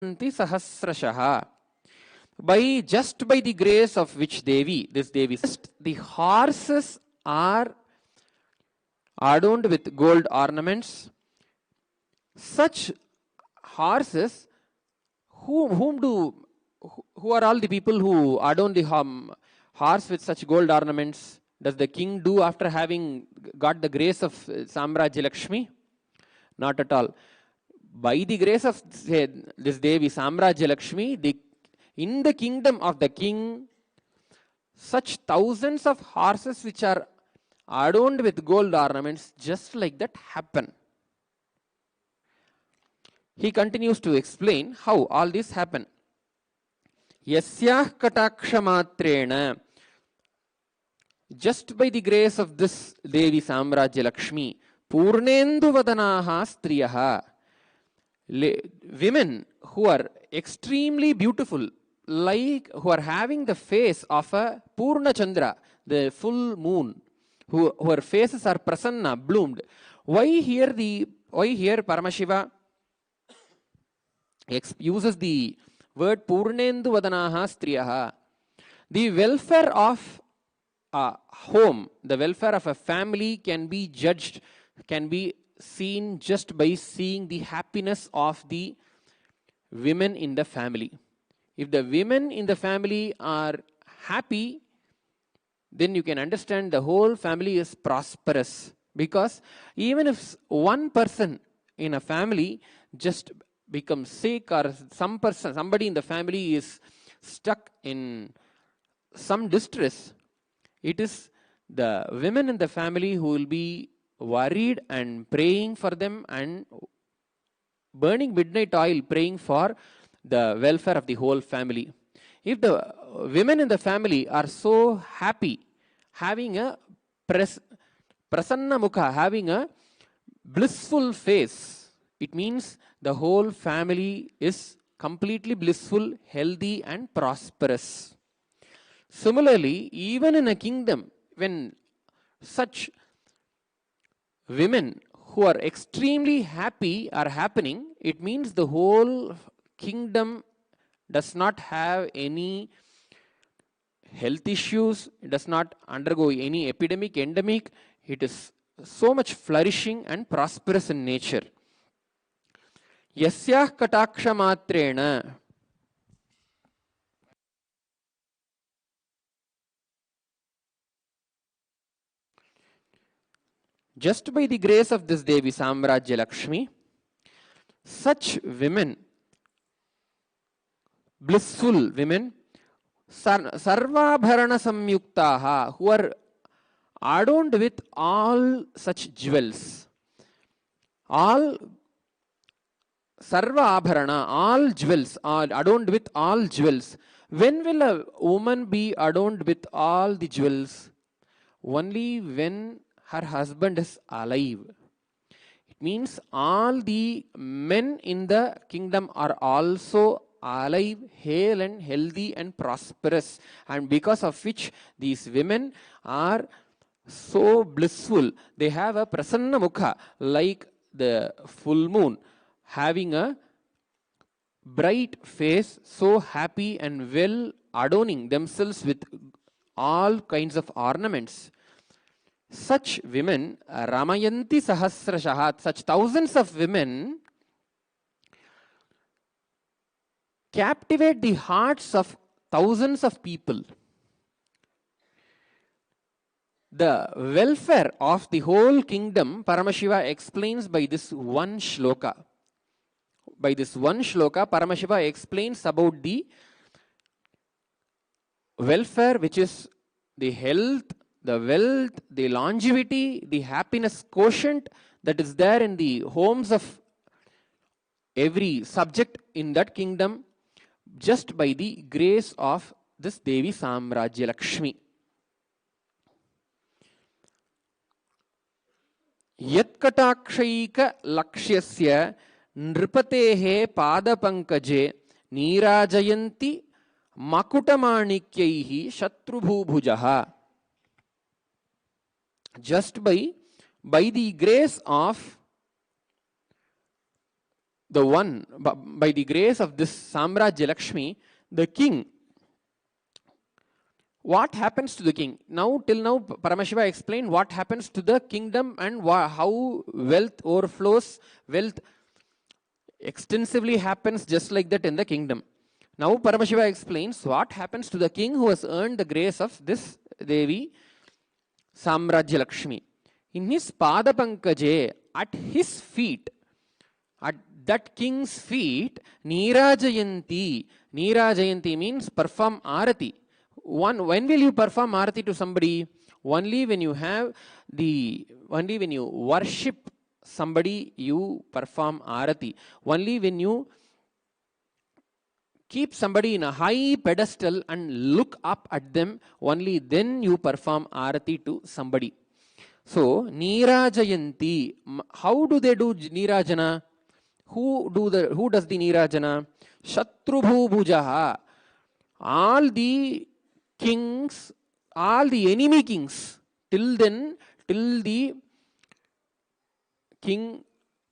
Sahasrashaha. Just by the grace of which Devi, this Devi, the horses are adorned with gold ornaments. Such horses, who are all the people who adorn the horse with such gold ornaments? Does the king do after having got the grace of Samraja Lakshmi? Not at all. By the grace of this Devi Samraja Lakshmi, in the kingdom of the king, such thousands of horses which are adorned with gold ornaments just like that happen. He continues to explain how all this happen. Yasyah kataksha just by the grace of this Devi Samraja Lakshmi, Purnendu vadanaha striyaha, women who are extremely beautiful, like who are having the face of a Purna Chandra, the full moon, who her faces are prasanna, bloomed. Why here Paramashiva uses the word Purnendu vadanaha striyaha? The welfare of a home, the welfare of a family can be judged, can be seen just by seeing the happiness of the women in the family. If the women in the family are happy, then you can understand the whole family is prosperous. Because even if one person in a family just becomes sick, or somebody in the family is stuck in some distress, it is the women in the family who will be worried and praying for them and burning midnight oil, praying for the welfare of the whole family. If the women in the family are so happy, having a prasanna mukha, having a blissful face, it means the whole family is completely blissful, healthy and prosperous. Similarly, even in a kingdom, when such women who are extremely happy are happening, it means the whole kingdom does not have any health issues, it does not undergo any epidemic, endemic. It is so much flourishing and prosperous in nature. Yasyah kataksha matrena. Just by the grace of this Devi Samraja Lakshmi, such women, blissful women, sarvabharana samyuktaha, who are adorned with all such jewels, all sarva abharana, all jewels, are adorned with all jewels. When will a woman be adorned with all the jewels? Only when her husband is alive. It means all the men in the kingdom are also alive, hale and healthy and prosperous, and because of which these women are so blissful. They have a prasanna mukha, like the full moon, having a bright face, so happy and well adorning themselves with all kinds of ornaments. Such women, Ramayanti Sahasrashahat, such thousands of women captivate the hearts of thousands of people. The welfare of the whole kingdom, Paramashiva explains by this one shloka. By this one shloka, Paramashiva explains about the welfare, which is the health, the wealth, the longevity, the happiness quotient that is there in the homes of every subject in that kingdom, just by the grace of this Devi Samraja Lakshmi. Yatkatakshaika lakshyasya nripatehe padapankaje nirajayanti makutamanikyahi shatrubhujaha. Just by the grace of the one, by the grace of this Samraja Lakshmi, the king. What happens to the king? Now, till now, Paramashiva explained what happens to the kingdom and how wealth overflows, wealth extensively happens just like that in the kingdom. Now, Paramashiva explains what happens to the king who has earned the grace of this Devi, Samraja Lakshmi. In his Padapankaje, at his feet, at that king's feet, Nirajayanti. Nirajayanti means perform arati. When will you perform arati to somebody? Only when you worship somebody, you perform arati. Only when you keep somebody in a high pedestal and look up at them, only then you perform arati to somebody. So, Nirajayanti. How do they do Nirajana? Who does the Nirajana? Shatrubhu Bhujaha. All the kings, all the enemy kings, till the king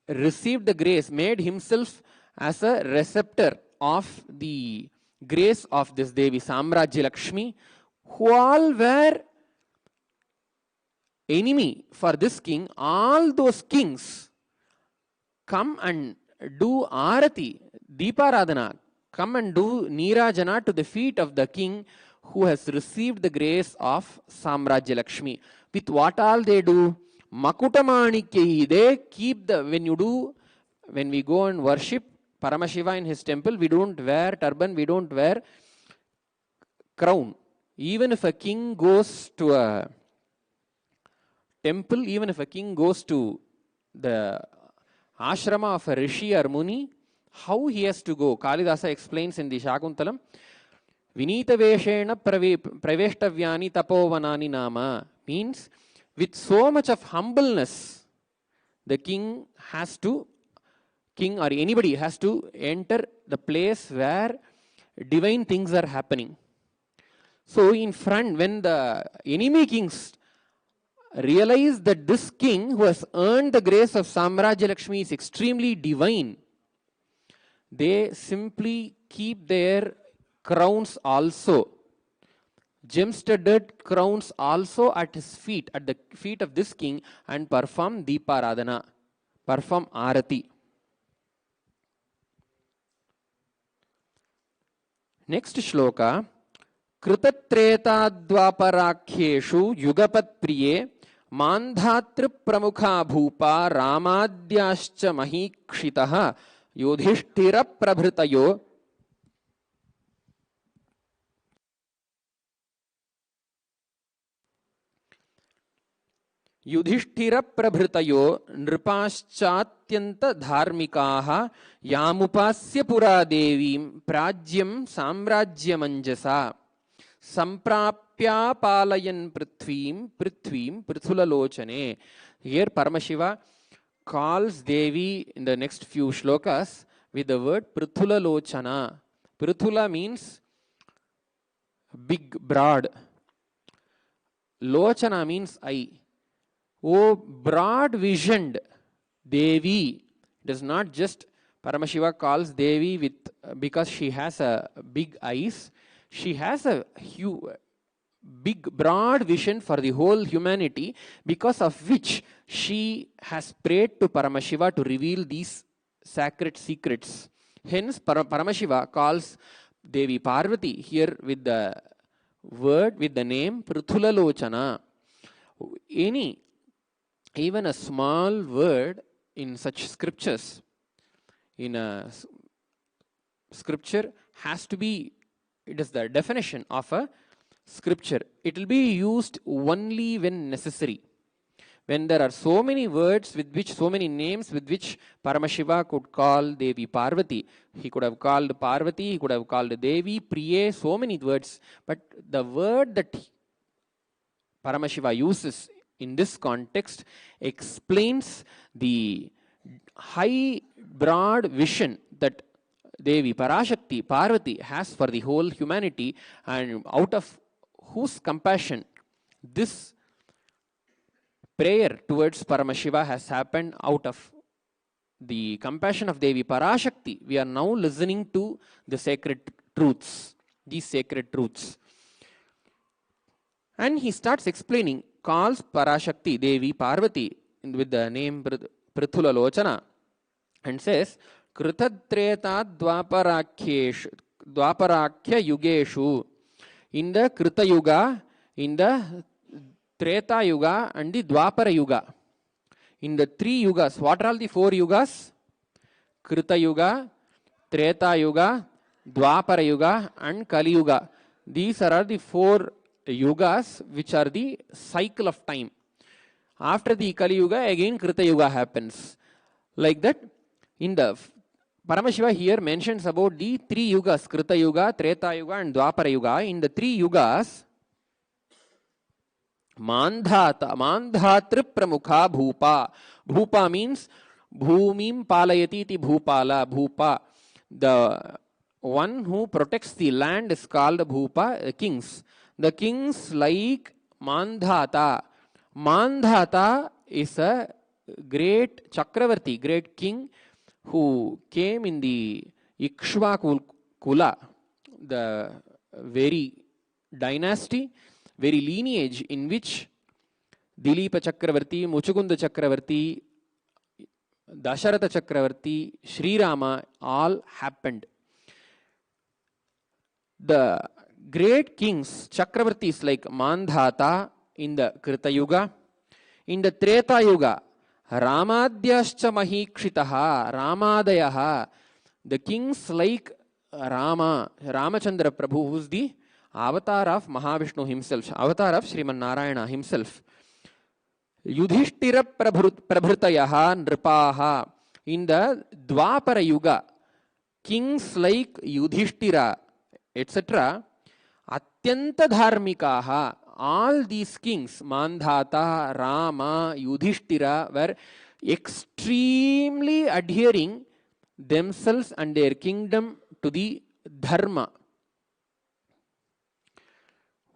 received the grace, made himself as a receptor of the grace of this Devi, Samrajya Lakshmi, who all were enemy for this king. All those kings come and do Arati, Deeparadhana, come and do Nirajana to the feet of the king who has received the grace of Samrajya Lakshmi. With what all they do? Makutamanikyahi. They keep when we go and worship Paramashiva in his temple, we don't wear turban, we don't wear crown. Even if a king goes to a temple, even if a king goes to the ashrama of a rishi or muni, how he has to go? Kalidasa explains in the Shakuntalam, Vinita Veshena Praveshtavyani Tapovanani Nama, means with so much of humbleness, the king or anybody has to enter the place where divine things are happening. So in front, when the enemy kings realize that this king who has earned the grace of Samrajya Lakshmi is extremely divine, they simply keep their crowns also, gem-studded crowns also at his feet, at the feet of this king, and perform Deeparadhana, perform Arati. Next shloka, Kritatreta-dvaparakhyeshu yugapat-priye Mandhatri pramukha bhupa Ramadyascha mahikshitaha Yudhishthira prabhritayo Yudhishthira prabhritayo nripaschyatyanta dharmikaha yamupasya pura devim prajyam samrajya manjasa samprapya palayan prithvim prithulalochane. Here Paramashiva calls Devi in the next few shlokas with the word prithulalochana. Prithula means big, broad. Lochana means eye. Oh, broad visioned Devi. It is not just Paramashiva calls Devi because she has a big eyes. She has a big, broad vision for the whole humanity, because of which she has prayed to Paramashiva to reveal these sacred secrets. Hence, Paramashiva calls Devi Parvati here with the name Prithulalochana. Even a small word in such scriptures, in a scripture has to be, it is the definition of a scripture. It will be used only when necessary. When there are so many words so many names with which Paramashiva could call Devi Parvati. He could have called Parvati, he could have called Devi, Priye, so many words. But the word that Paramashiva uses in this context explains the high, broad vision that Devi Parashakti, Parvati, has for the whole humanity, and out of whose compassion this prayer towards Paramashiva has happened, out of the compassion of Devi Parashakti, we are now listening to the sacred truths, these sacred truths. And he starts explaining, calls Parashakti Devi Parvati with the name Prithula Lochana, and says, Kritatreta Dwaparakya Yugeshu. In the Krita Yuga, in the Treta Yuga, and the Dwapara Yuga. In the 3 yugas, what are all the 4 yugas? Krita Yuga, Treta Yuga, Dwapara Yuga, and Kali Yuga. These are the 4 yugas which are the cycle of time. After the Kali Yuga, again Krita Yuga happens. Like that, in the Paramashiva here mentions about the 3 yugas, Krita Yuga, Treta Yuga, and Dwapara Yuga. In the 3 yugas, Mandhatri Pramukha Bhupa. Bhupa means Bhumim Palayati iti Bhupala. Bhupa. The one who protects the land is called Bhupa, kings. The kings like Mandhata. Mandhata is a great Chakravarti, great king who came in the Ikshvaku Kula, the very dynasty, very lineage in which Dilipa Chakravarti, Muchukunda Chakravarti, Dasharatha Chakravarti, Sri Rama all happened. The great kings, Chakravartis like Mandhata in the Krita Yuga, in the Treta Yuga, Ramadhyascha Mahikshitaha, Ramadayaha, the kings like Rama, Ramachandra Prabhu, who is the avatar of Mahavishnu himself, avatar of Sriman Narayana himself. Yudhishthira Prabhrutayaha Nripaha. In the Dwapara Yuga, kings like Yudhishthira, etc., Atyanta Dharmikaha. All these kings, Mandhata, Rama, Yudhishthira, were extremely adhering themselves and their kingdom to the Dharma.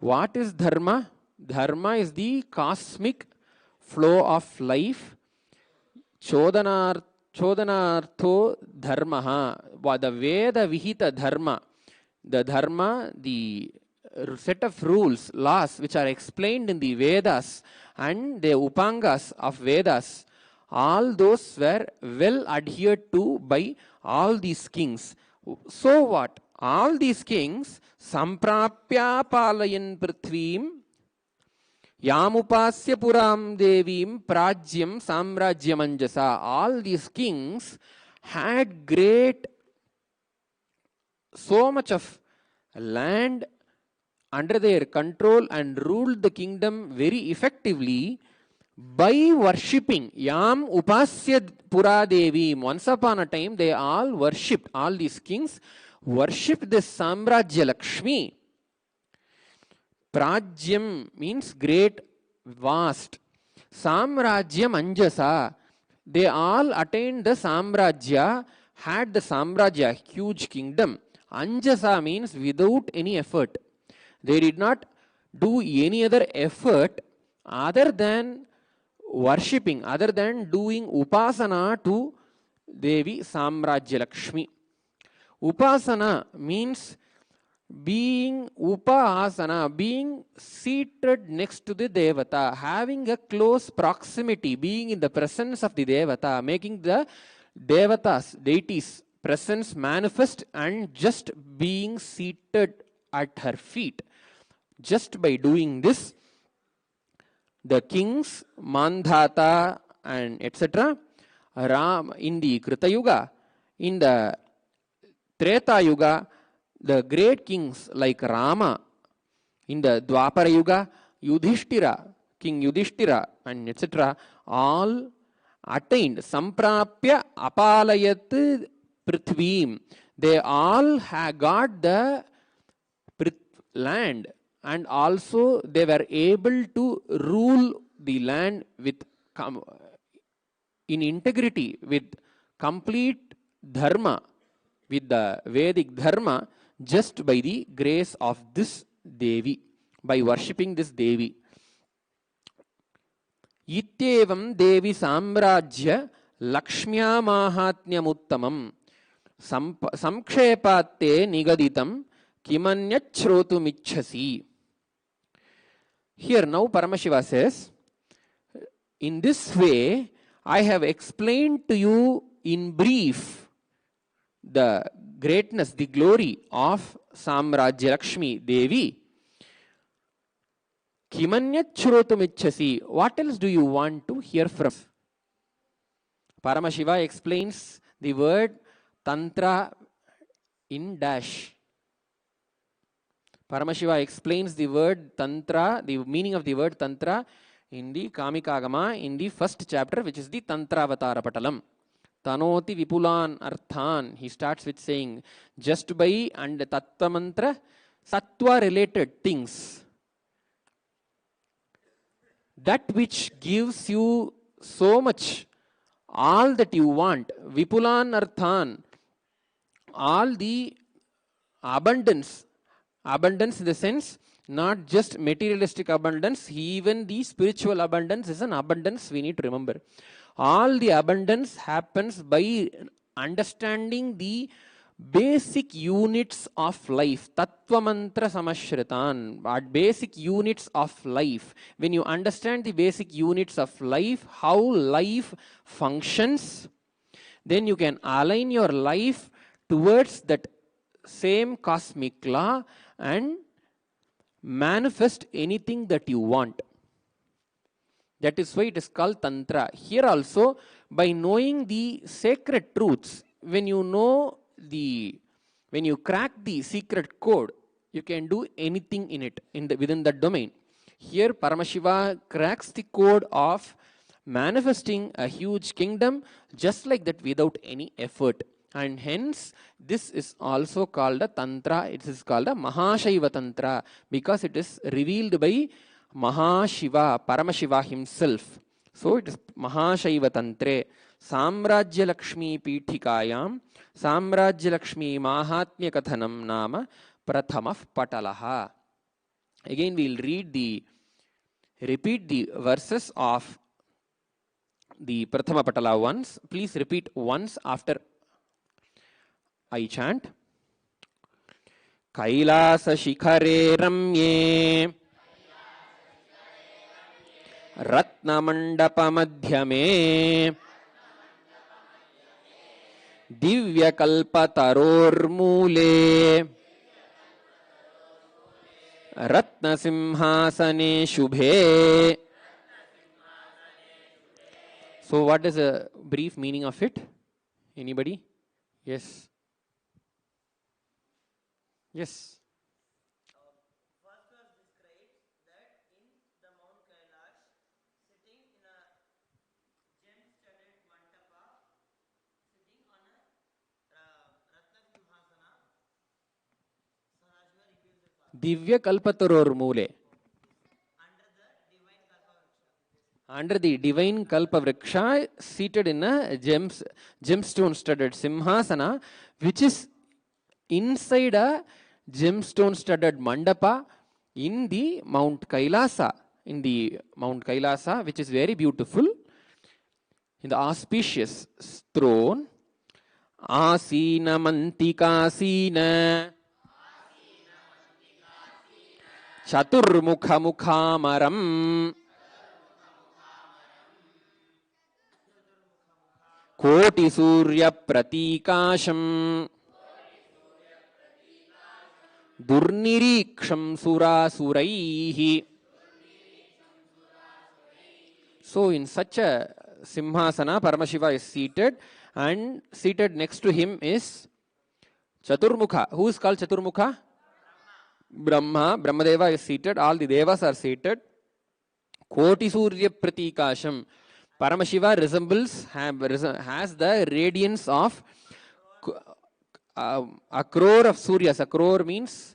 What is Dharma? Dharma is the cosmic flow of life. Chodanartho Dharmaha. The Veda Vihita Dharma. The Dharma, the set of rules, laws which are explained in the Vedas and the Upangas of Vedas, all those were well adhered to by all these kings. So what? All these kings, Samprapya Palayan Prithvim, Yamupasya Puram Devim, Prajyam Samrajya Manjasa. All these kings had so much of land under their control and ruled the kingdom very effectively by worshipping Yam Upasya Pura Devim. Once upon a time, they all worshipped, all these kings worshipped this Samraja Lakshmi. Prajyam means great, vast. Samrajya Manjasa. They all attained the Samrajya, had the Samrajya, huge kingdom. Anjasa means without any effort. They did not do any other effort other than worshipping, other than doing upasana to Devi Samrajya Lakshmi. Upasana means being upasana, being seated next to the Devata, having a close proximity, being in the presence of the Devata, making the Devatas, deities, presence manifest and just being seated at her feet. Just by doing this, the kings, Mandhata and etc., Ram in the Krita Yuga, in the Treta Yuga, the great kings like Rama, in the Dwapara Yuga, Yudhishthira, King Yudhishthira and etc., all attained Samprapya Apalayat Prithvim. They all got the land, and also they were able to rule the land with in integrity, with complete dharma, with the Vedic dharma, just by the grace of this Devi, by worshipping this Devi. Ityevam Devi Samrajya Lakshmya mahatnyamuttamam samkshepatte nigaditam kimanyat shrotumichhasi. Here now Paramashiva says, in this way I have explained to you in brief the greatness, the glory of Samraja Lakshmi Devi. Kimanyat shrotumichhasi. What else do you want to hear from? Paramashiva explains the word Tantra in dash. Paramashiva explains the word Tantra, the meaning of the word Tantra in the Kamikagama in the first chapter, which is the Tantra Avatara Patalam. Tanoti Vipulan Arthan. He starts with saying, just by and Tattva Mantra, Sattva related things. That which gives you so much, all that you want, Vipulan Arthan, all the abundance. Abundance in the sense, not just materialistic abundance, even the spiritual abundance is an abundance we need to remember. All the abundance happens by understanding the basic units of life. Tattva mantra samashritan, basic units of life. When you understand the basic units of life, how life functions, then you can align your life towards that same cosmic law and manifest anything that you want. That is why it is called Tantra. Here also, by knowing the sacred truths, when you crack the secret code, you can do anything in it, within that domain. Here Paramashiva cracks the code of manifesting a huge kingdom just like that without any effort. And hence, this is also called a Tantra. It is called a Mahashaiva Tantra because it is revealed by Mahashiva, Paramashiva himself. So it is Mahashaiva Tantre. Samraja Lakshmi Pithikayam, Samraja Lakshmi Mahatmya Kathanam Nama Prathamah Patalaha. Again, we will repeat the verses of the Prathama Patala once. Please repeat once after I chant. Kailasa Shikhare Ramye Ratna Mandapa Madhyame Divya Kalpa Taror Mule Ratna Simhasane Shubhe. So what is a brief meaning of it? Anybody? Yes. Yes. First verse describes that in the Mount Kailash, sitting in a gem-studded mandapa, sitting on a Ratna Simhasana, Sadashiva reveals his father. Divya Kalpataror Mule. Under the divine Kalpa Under the divine Kalpa Vriksha, Vriksha, seated in a gemstone studded Simhasana, which is inside a gemstone studded mandapa in the Mount Kailasa, which is very beautiful, in the auspicious throne. Asina Mantikasina Chaturmukha Mukhamaram Koti Surya Pratikasham Durniriksham Surasuraihi. So in such a Simhasana, Paramashiva is seated, and seated next to him is Chaturmukha. Who is called Chaturmukha? Brahma. Brahmadeva is seated. All the Devas are seated. Koti Surya Pratikasham. Paramashiva has the radiance of a crore of Suryas. A crore means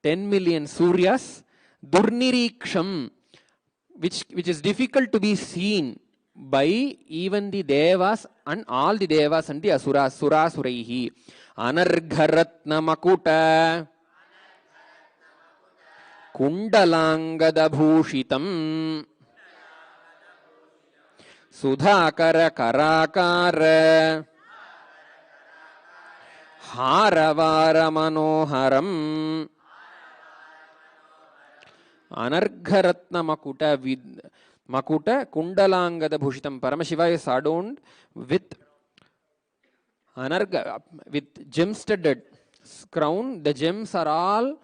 10 million Suryas. Durniriksham, which is difficult to be seen by even the Devas and all the Devas and the Asuras. Surasuraihi. Anargharatna Makuta Kundalangada Bhushitam Sudhakara Karakara Haravara Manoharam Anargharatna Makuta Makuta Kundalangada Bhushitam. Paramashiva is adorned with with gem-studded crown. The gems are all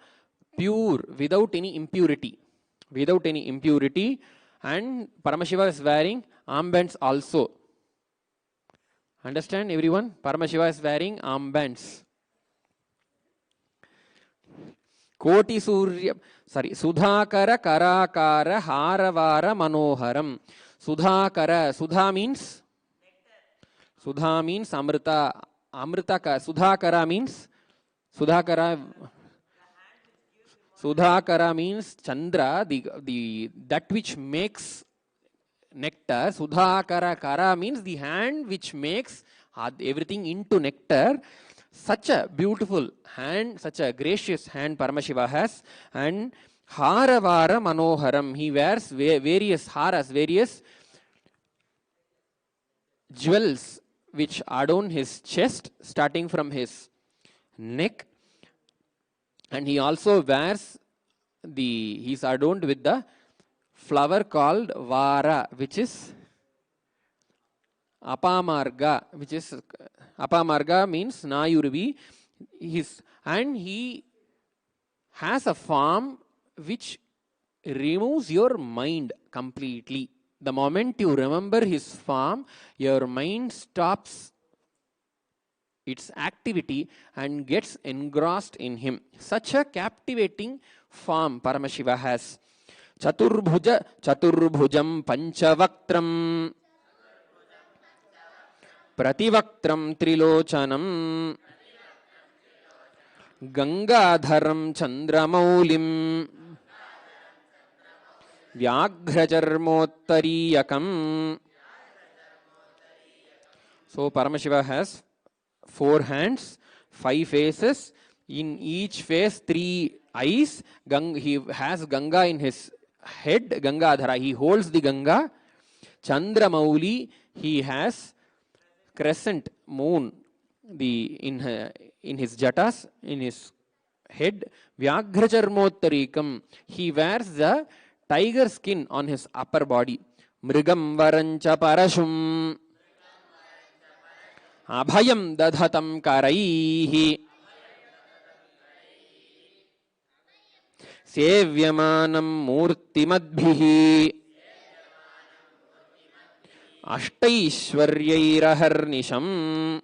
pure, without any impurity. Without any impurity. And Paramashiva is wearing armbands also. Understand everyone? Paramashiva is wearing armbands. Koti Surya, Sudhakara Karakara Haravara Manoharam. Sudhakara, Sudha means? Sudha means Amrita. Sudhakara means? Sudhakara means Chandra, that which makes nectar. Sudhakara Kara means the hand which makes everything into nectar. Such a beautiful hand, such a gracious hand Paramashiva has. And Haravara Manoharam, he wears various haras, various jewels which adorn his chest, starting from his neck. And he also wears he's adorned with the flower called Vara, which is Apamarga, Apamarga means Nayurvi. And he has a form which removes your mind completely. The moment you remember his form, your mind stops its activity and gets engrossed in him. Such a captivating form Paramashiva has. Chaturbhujam Panchavaktram Prativaktram Trilochanam Gangadharam Chandramaulim Vyaghrajarmottariyakam. So Paramashiva has 4 hands, 5 faces. In each face, 3 eyes. He has Ganga in his head, Gangadhara. He holds the Ganga. Chandramauli, he has crescent moon in his jatas, in his head. Vyaghrajarmottarikam, he wears the tiger skin on his upper body. Mrigam varancha parashum Abhayam dadhatam karaihi Sevyamanam murtimadbhihi Ashtaishwaryairaharnisham.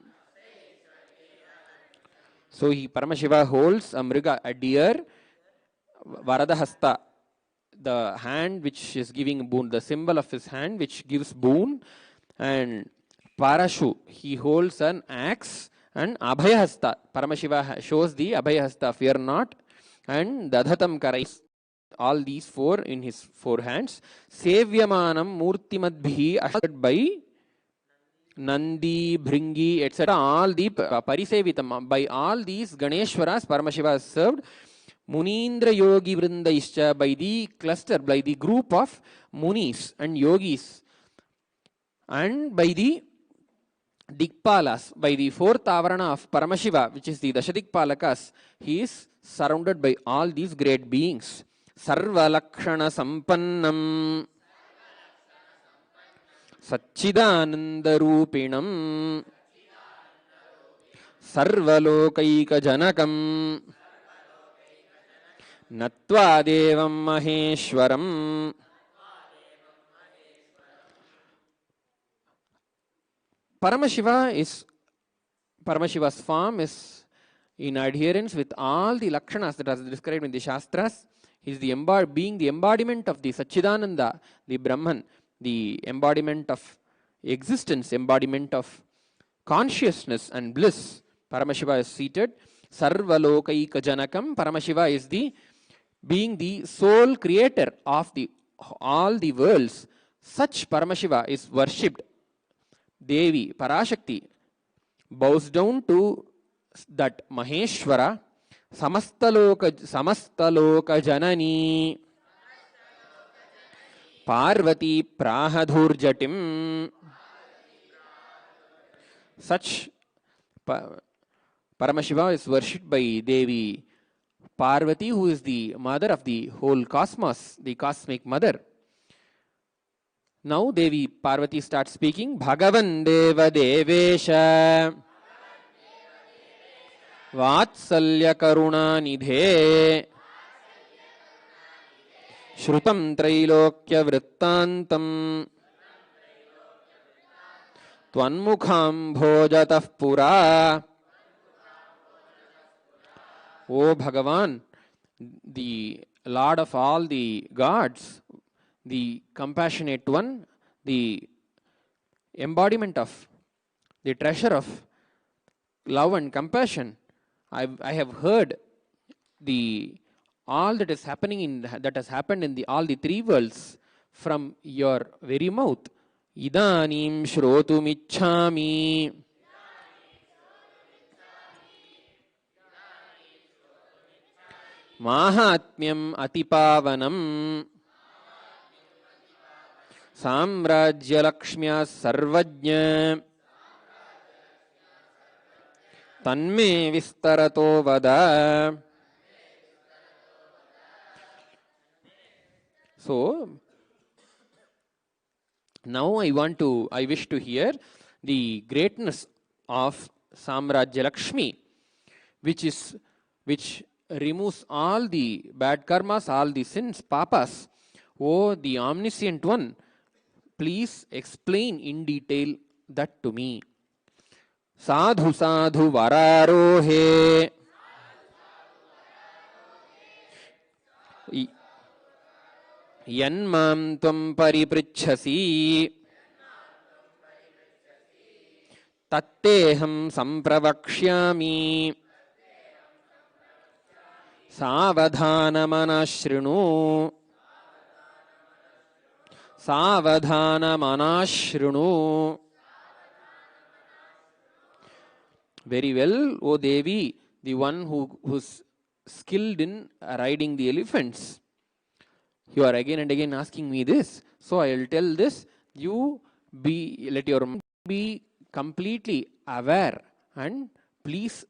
So Paramashiva holds a mriga, a deer, Varadahasta, the hand which is giving boon, the symbol of his hand which gives boon, and Parashu, he holds an axe, and Abhayahasta, Paramashiva shows the Abhayahasta, fear not, and Dadhatam Karais, all these 4 in his 4 hands. Sevyamanam Murtimadbhi, ushered by Nandi, Bhringi, etc. All the Parisevitam, by all these Ganeshwaras, Paramashiva is served. Munindra Yogi Vrindaischa, by the cluster, by the group of Munis and Yogis, and by the Dikpalas, by the 4th Avarana of Paramashiva, which is the Dashadikpalakas, he is surrounded by all these great beings. Sarva Lakshana Sampannam Satchidananda Rupinam Sarvalokaika Janakam Natva Devam Maheshwaram. Paramashiva's form is in adherence with all the lakshanas that are described in the Shastras. He is being the embodiment of the Satchidananda, the Brahman, the embodiment of existence, embodiment of consciousness and bliss. Paramashiva is seated. Sarvalokaika Janakam. Paramashiva is being the sole creator of all the worlds. Such Paramashiva is worshipped. Devi, Parashakti, bows down to that Maheshwara, Samastaloka Janani, Parvati Prahadhurjatim. Such Paramashiva is worshipped by Devi Parvati, who is the mother of the whole cosmos, the cosmic mother. Now Devi Parvati starts speaking. Bhagavan Deva Devesha Vatsalya Karuna Nidhe Shrutam Trailokya Vrittantam Tvanmukham Bhojatah Pura. O Bhagavan, the Lord of all the gods, the compassionate one, the embodiment of the treasure of love and compassion, I have heard all that is happening that has happened in all the three worlds from your very mouth. Idanim shrotumichhami. Mahatmyam atipavanam Samraja Lakshmi Sarvajna Tanme Vistarato Vada. So now I wish to hear the greatness of Samraja Lakshmi, which removes all the bad karmas, all the sins, papas. Oh, the omniscient one, please explain in detail that to me. Sadhu sadhu vararohe Yanmam tvam paripritchasi Tatteham sampravakshyami Savadhanamanashrinu Savadhanamanashrinu. Very well, O Devi, the one who's skilled in riding the elephants. You are again and again asking me this, so I will tell this. Let your mind be completely aware and please